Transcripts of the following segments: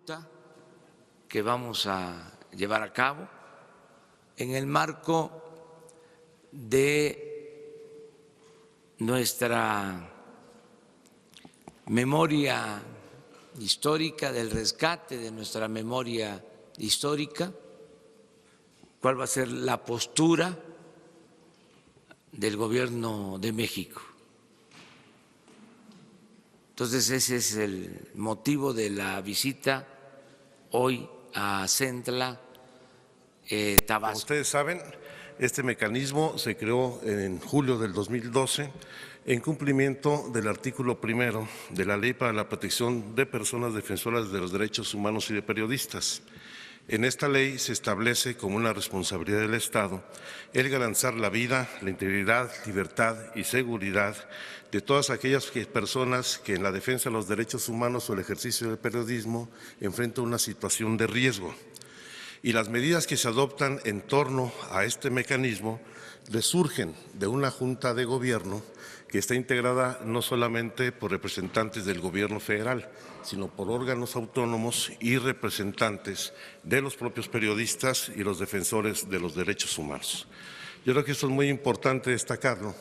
junta que vamos a llevar a cabo en el marco de nuestra memoria histórica, del rescate de nuestra memoria histórica, cuál va a ser la postura del Gobierno de México. Entonces, ese es el motivo de la visita hoy a Centla, Tabasco. Como ustedes saben, este mecanismo se creó en julio del 2012 en cumplimiento del artículo 1 de la Ley para la Protección de Personas Defensoras de los Derechos Humanos y de Periodistas. En esta ley se establece como una responsabilidad del Estado el garantizar la vida, la integridad, libertad y seguridad de todas aquellas personas que en la defensa de los derechos humanos o el ejercicio del periodismo enfrentan una situación de riesgo. Y las medidas que se adoptan en torno a este mecanismo resurgen de una Junta de Gobierno que está integrada no solamente por representantes del Gobierno federal, sino por órganos autónomos y representantes de los propios periodistas y los defensores de los derechos humanos. Yo creo que esto es muy importante destacarlo,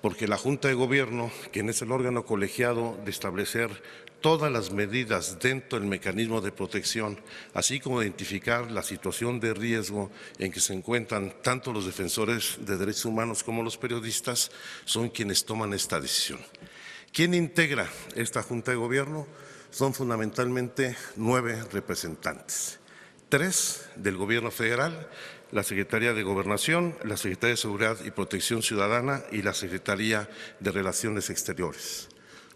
porque la Junta de Gobierno, quien es el órgano colegiado de establecer todas las medidas dentro del mecanismo de protección, así como identificar la situación de riesgo en que se encuentran tanto los defensores de derechos humanos como los periodistas, son quienes toman esta decisión. ¿Quién integra esta Junta de Gobierno? Son fundamentalmente 9 representantes, 3 del Gobierno federal, la Secretaría de Gobernación, la Secretaría de Seguridad y Protección Ciudadana y la Secretaría de Relaciones Exteriores.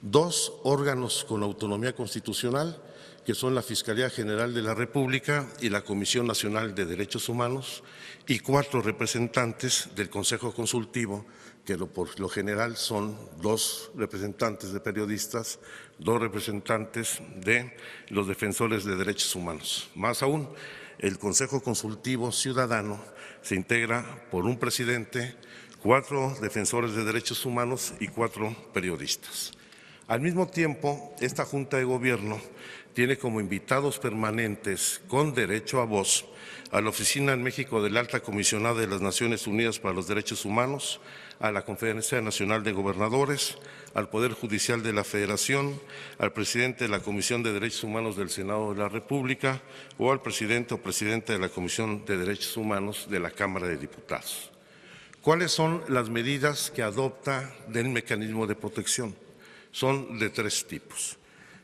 2 órganos con autonomía constitucional, que son la Fiscalía General de la República y la Comisión Nacional de Derechos Humanos, y 4 representantes del Consejo Consultivo, que por lo general son 2 representantes de periodistas, 2 representantes de los defensores de derechos humanos. Más aún, el Consejo Consultivo Ciudadano se integra por un presidente, 4 defensores de derechos humanos y 4 periodistas. Al mismo tiempo, esta Junta de Gobierno tiene como invitados permanentes con derecho a voz a la Oficina en México de la Alta Comisionada de las Naciones Unidas para los Derechos Humanos, a la Conferencia Nacional de Gobernadores, al Poder Judicial de la Federación, al presidente de la Comisión de Derechos Humanos del Senado de la República o al presidente o presidenta de la Comisión de Derechos Humanos de la Cámara de Diputados. ¿Cuáles son las medidas que adopta del mecanismo de protección? Son de 3 tipos.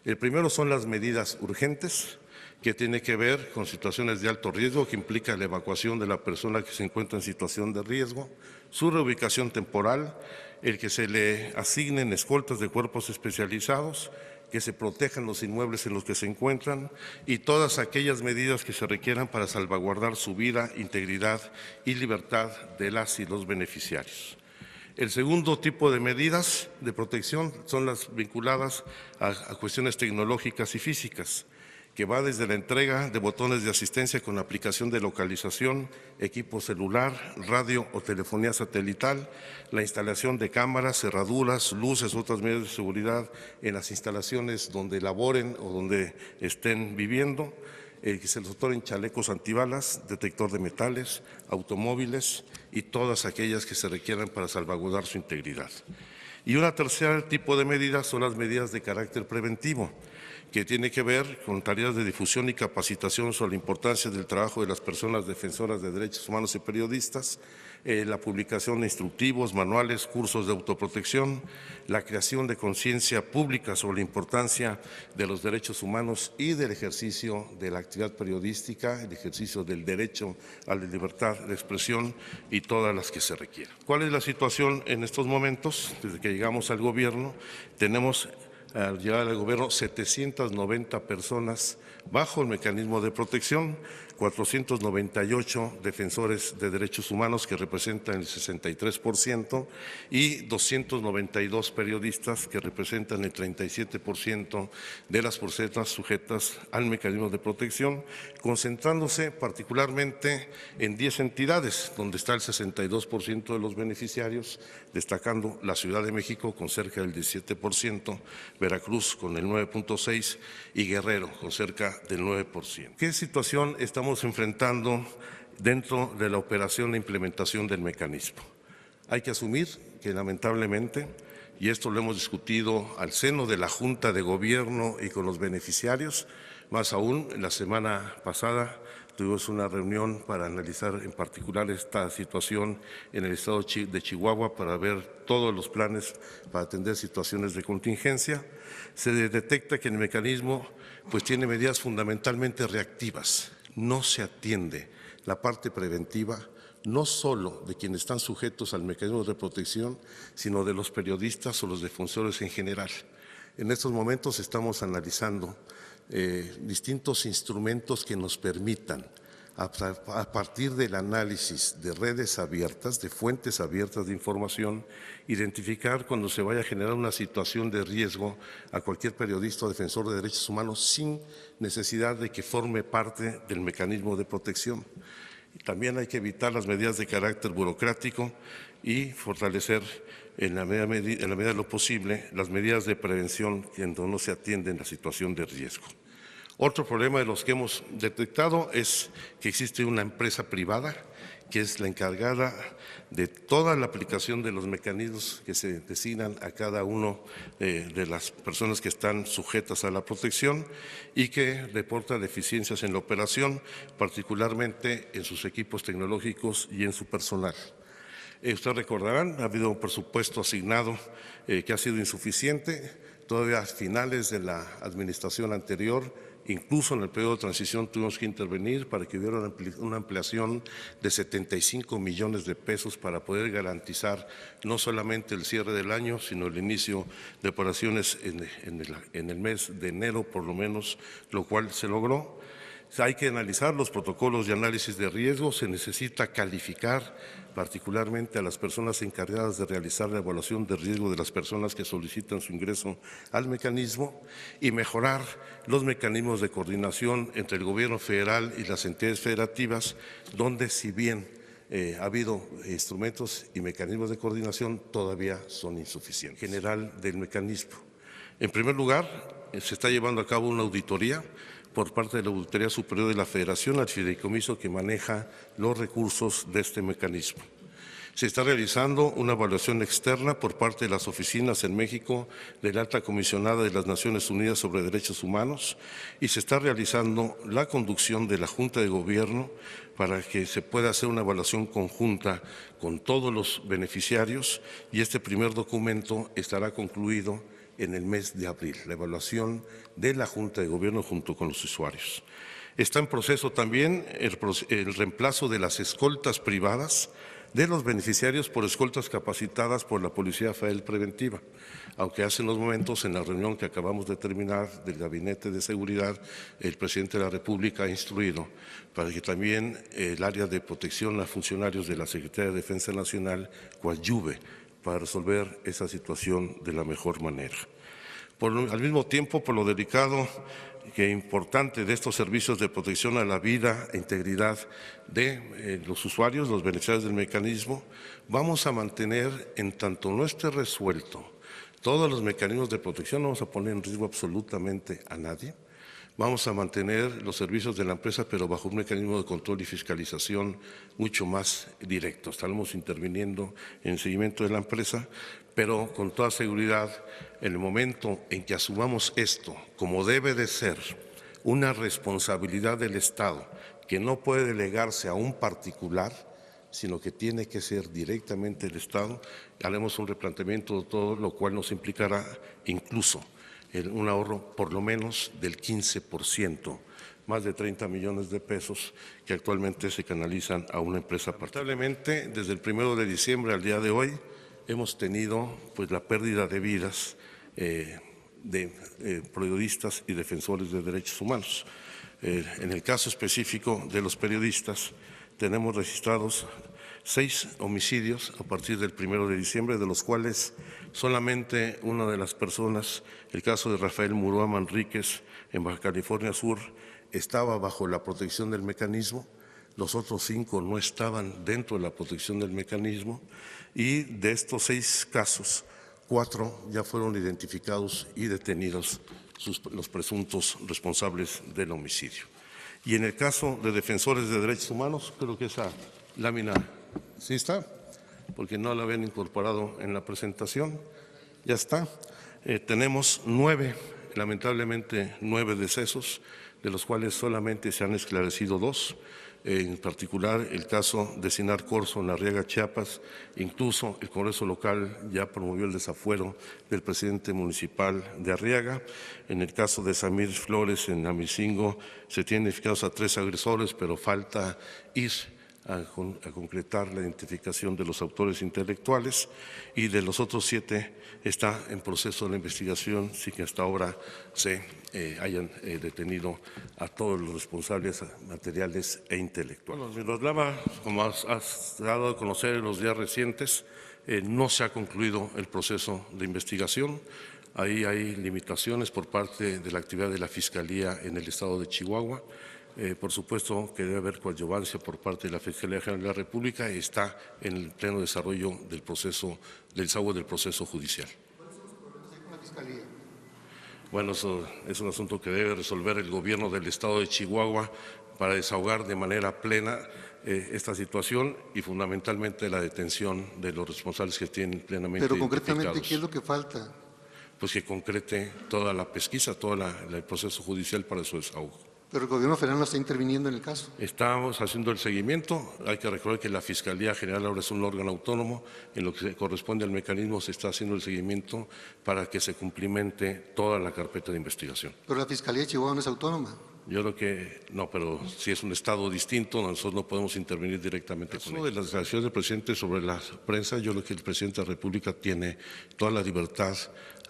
El primero son las medidas urgentes, que tiene que ver con situaciones de alto riesgo, que implica la evacuación de la persona que se encuentra en situación de riesgo, su reubicación temporal, el que se le asignen escoltas de cuerpos especializados, que se protejan los inmuebles en los que se encuentran y todas aquellas medidas que se requieran para salvaguardar su vida, integridad y libertad de las y los beneficiarios. El segundo tipo de medidas de protección son las vinculadas a cuestiones tecnológicas y físicas, que va desde la entrega de botones de asistencia con aplicación de localización, equipo celular, radio o telefonía satelital, la instalación de cámaras, cerraduras, luces, otras medidas de seguridad en las instalaciones donde laboren o donde estén viviendo, que se les otorguen chalecos antibalas, detector de metales, automóviles y todas aquellas que se requieran para salvaguardar su integridad. Y un tercer tipo de medidas son las medidas de carácter preventivo, que tiene que ver con tareas de difusión y capacitación sobre la importancia del trabajo de las personas defensoras de derechos humanos y periodistas, la publicación de instructivos, manuales, cursos de autoprotección, la creación de conciencia pública sobre la importancia de los derechos humanos y del ejercicio de la actividad periodística, el ejercicio del derecho a la libertad de expresión y todas las que se requieran. ¿Cuál es la situación en estos momentos? Desde que llegamos al gobierno, tenemos al llegar al gobierno 790 personas bajo el mecanismo de protección, 498 defensores de derechos humanos que representan el 63% y 292 periodistas que representan el 37% de las personas sujetas al mecanismo de protección, concentrándose particularmente en 10 entidades, donde está el 62% de los beneficiarios, destacando la Ciudad de México con cerca del 17%, Veracruz con el 9.6% y Guerrero con cerca del 9%. ¿Qué situación estamos enfrentando dentro de la operación e implementación del mecanismo? Hay que asumir que lamentablemente, y esto lo hemos discutido al seno de la Junta de Gobierno y con los beneficiarios, más aún, la semana pasada tuvimos una reunión para analizar en particular esta situación en el estado de Chihuahua para ver todos los planes para atender situaciones de contingencia. Se detecta que el mecanismo pues tiene medidas fundamentalmente reactivas, no se atiende la parte preventiva, no solo de quienes están sujetos al mecanismo de protección, sino de los periodistas o los defensores en general. En estos momentos estamos analizando distintos instrumentos que nos permitan, a partir del análisis de redes abiertas, de fuentes abiertas de información, identificar cuando se vaya a generar una situación de riesgo a cualquier periodista o defensor de derechos humanos sin necesidad de que forme parte del mecanismo de protección. También hay que evitar las medidas de carácter burocrático y fortalecer en la medida de lo posible las medidas de prevención cuando no se atiende en la situación de riesgo. Otro problema de los que hemos detectado es que existe una empresa privada que es la encargada de toda la aplicación de los mecanismos que se designan a cada uno de las personas que están sujetas a la protección y que reporta deficiencias en la operación, particularmente en sus equipos tecnológicos y en su personal. Ustedes recordarán, ha habido un presupuesto asignado que ha sido insuficiente, todavía a finales de la administración anterior. Incluso en el periodo de transición tuvimos que intervenir para que hubiera una ampliación de 75 millones de pesos para poder garantizar no solamente el cierre del año, sino el inicio de operaciones en el mes de enero, por lo menos, lo cual se logró. Hay que analizar los protocolos de análisis de riesgo, se necesita calificar particularmente a las personas encargadas de realizar la evaluación de riesgo de las personas que solicitan su ingreso al mecanismo y mejorar los mecanismos de coordinación entre el gobierno federal y las entidades federativas, donde si bien ha habido instrumentos y mecanismos de coordinación, todavía son insuficientes. General del mecanismo. En primer lugar, se está llevando a cabo una auditoría por parte de la Auditoría Superior de la Federación al fideicomiso que maneja los recursos de este mecanismo. Se está realizando una evaluación externa por parte de las oficinas en México de la Alta Comisionada de las Naciones Unidas sobre Derechos Humanos y se está realizando la conducción de la Junta de Gobierno para que se pueda hacer una evaluación conjunta con todos los beneficiarios y este primer documento estará concluido en el mes de abril, la evaluación de la Junta de Gobierno junto con los usuarios. Está en proceso también el reemplazo de las escoltas privadas de los beneficiarios por escoltas capacitadas por la Policía Federal Preventiva, aunque hace unos momentos en la reunión que acabamos de terminar del Gabinete de Seguridad, el Presidente de la República ha instruido para que también el área de protección a funcionarios de la Secretaría de Defensa Nacional coadyuve para resolver esa situación de la mejor manera. Al mismo tiempo, por lo delicado e importante de estos servicios de protección a la vida e integridad de los usuarios, los beneficiarios del mecanismo, vamos a mantener, en tanto no esté resuelto todos los mecanismos de protección, no vamos a poner en riesgo absolutamente a nadie. Vamos a mantener los servicios de la empresa, pero bajo un mecanismo de control y fiscalización mucho más directo. Estaremos interviniendo en el seguimiento de la empresa, pero con toda seguridad, en el momento en que asumamos esto, como debe de ser, una responsabilidad del Estado, que no puede delegarse a un particular, sino que tiene que ser directamente el Estado, haremos un replanteamiento de todo, lo cual nos implicará incluso un ahorro por lo menos del 15%, más de 30 millones de pesos que actualmente se canalizan a una empresa particular. Lamentablemente, desde el 1 de diciembre al día de hoy, hemos tenido pues la pérdida de vidas de periodistas y defensores de derechos humanos. En el caso específico de los periodistas, tenemos registrados 6 homicidios a partir del 1 de diciembre, de los cuales solamente una de las personas, el caso de Rafael Murúa Manríquez en Baja California Sur, estaba bajo la protección del mecanismo. Los otros 5 no estaban dentro de la protección del mecanismo y de estos 6 casos, 4 ya fueron identificados y detenidos los presuntos responsables del homicidio. Y en el caso de defensores de derechos humanos, creo que esa lámina sí está, porque no la habían incorporado en la presentación. Ya está. Tenemos 9, lamentablemente 9 decesos, de los cuales solamente se han esclarecido 2. En particular, el caso de Sinar Corzo en Arriaga, Chiapas. Incluso el Congreso local ya promovió el desafuero del presidente municipal de Arriaga. En el caso de Samir Flores en Amicingo se tienen identificados a 3 agresores, pero falta ir a concretar la identificación de los autores intelectuales, y de los otros 7 está en proceso la investigación sin que hasta ahora se hayan detenido a todos los responsables materiales e intelectuales. Bueno, Miroslava, como has dado a conocer en los días recientes, no se ha concluido el proceso de investigación. Ahí hay limitaciones por parte de la actividad de la Fiscalía en el estado de Chihuahua. Por supuesto que debe haber coadyuvancia por parte de la Fiscalía General de la República y está en el pleno desarrollo del proceso, del desahogo del proceso judicial. ¿Cuáles son los problemas ahí con la Fiscalía? Bueno, eso es un asunto que debe resolver el gobierno del estado de Chihuahua para desahogar de manera plena esta situación y fundamentalmente la detención de los responsables que tienen plenamente Pero concretamente, identificados. ¿qué es lo que falta? Pues que concrete toda la pesquisa, todo el proceso judicial para su desahogo. Pero el gobierno federal no está interviniendo en el caso. Estamos haciendo el seguimiento. Hay que recordar que la Fiscalía General ahora es un órgano autónomo. En lo que corresponde al mecanismo se está haciendo el seguimiento para que se cumplimente toda la carpeta de investigación. Pero la Fiscalía de Chihuahua no es autónoma. Yo creo que no, pero si es un estado distinto, nosotros no podemos intervenir directamente con ello. De las declaraciones del presidente sobre la prensa, yo creo que el presidente de la República tiene toda la libertad,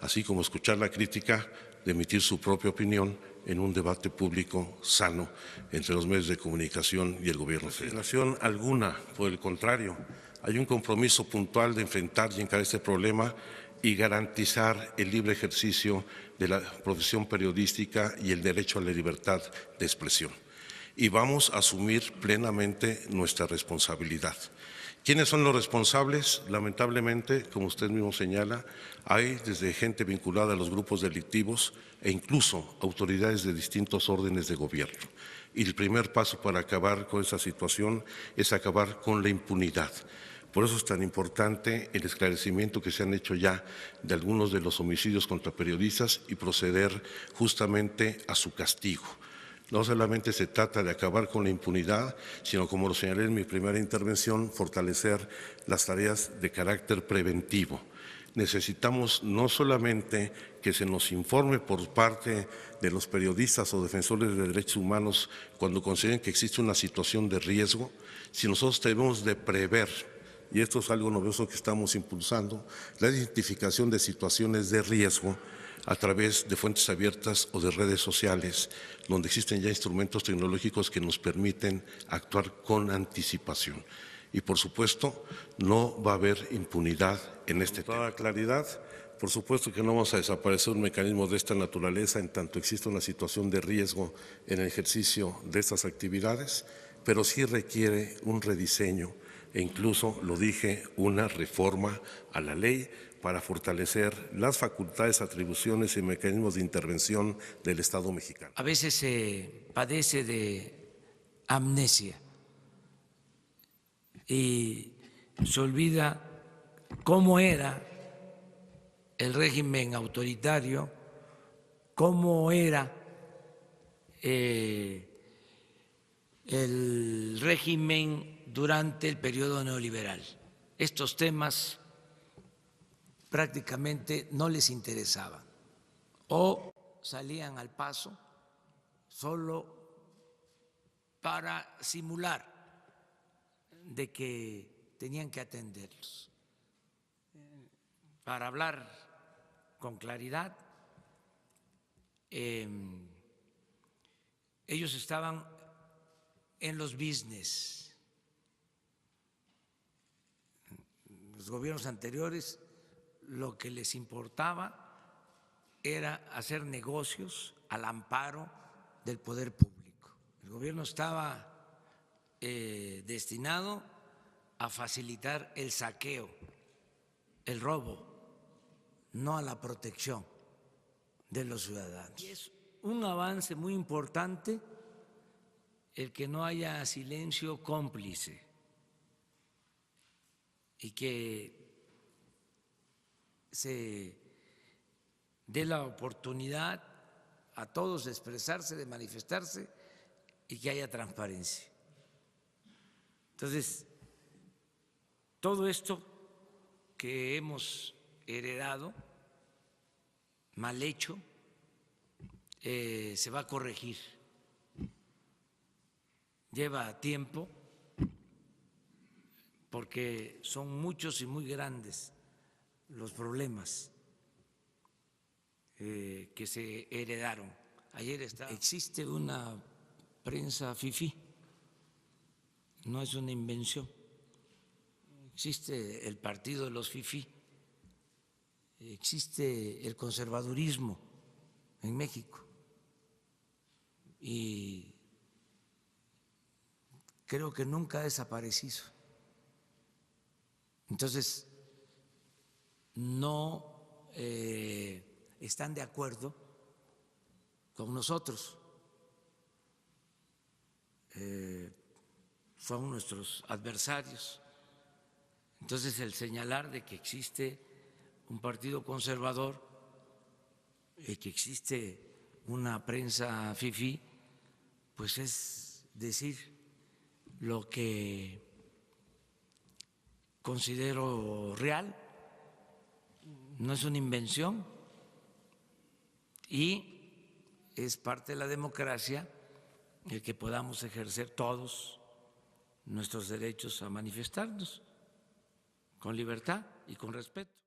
así como escuchar la crítica, de emitir su propia opinión en un debate público sano entre los medios de comunicación y el gobierno federal. Legislación alguna, por el contrario, hay un compromiso puntual de enfrentar y encarar este problema y garantizar el libre ejercicio de la profesión periodística y el derecho a la libertad de expresión. Y vamos a asumir plenamente nuestra responsabilidad. ¿Quiénes son los responsables? Lamentablemente, como usted mismo señala, hay desde gente vinculada a los grupos delictivos e incluso autoridades de distintos órdenes de gobierno. Y el primer paso para acabar con esa situación es acabar con la impunidad. Por eso es tan importante el esclarecimiento que se han hecho ya de algunos de los homicidios contra periodistas y proceder justamente a su castigo. No solamente se trata de acabar con la impunidad, sino, como lo señalé en mi primera intervención, fortalecer las tareas de carácter preventivo. Necesitamos no solamente que se nos informe por parte de los periodistas o defensores de derechos humanos cuando consideren que existe una situación de riesgo, sino nosotros debemos de prever, y esto es algo novedoso que estamos impulsando, la identificación de situaciones de riesgo a través de fuentes abiertas o de redes sociales, donde existen ya instrumentos tecnológicos que nos permiten actuar con anticipación. Y, por supuesto, no va a haber impunidad en este tema. Con toda claridad, por supuesto que no vamos a desaparecer un mecanismo de esta naturaleza en tanto exista una situación de riesgo en el ejercicio de estas actividades, pero sí requiere un rediseño e incluso, lo dije, una reforma a la ley para fortalecer las facultades, atribuciones y mecanismos de intervención del Estado mexicano. A veces se padece de amnesia y se olvida cómo era el régimen autoritario, cómo era el régimen durante el periodo neoliberal. Estos temas prácticamente no les interesaban o salían al paso solo para simular de que tenían que atenderlos. Para hablar con claridad, ellos estaban en los business. Los gobiernos anteriores lo que les importaba era hacer negocios al amparo del poder público. El gobierno estaba destinado a facilitar el saqueo, el robo no a la protección de los ciudadanos. Y es un avance muy importante el que no haya silencio cómplice y que se dé la oportunidad a todos de expresarse, de manifestarse y que haya transparencia. Entonces, todo esto que hemos heredado, mal hecho, se va a corregir. Lleva tiempo porque son muchos y muy grandes los problemas que se heredaron. Existe una prensa fifí, no es una invención. Existe el partido de los fifí, existe el conservadurismo en México y creo que nunca ha desaparecido. Entonces, no están de acuerdo con nosotros, son nuestros adversarios. Entonces, el señalar de que existe un partido conservador y que existe una prensa fifí, pues es decir lo que considero real, no es una invención y es parte de la democracia el que podamos ejercer todos nuestros derechos a manifestarnos con libertad y con respeto.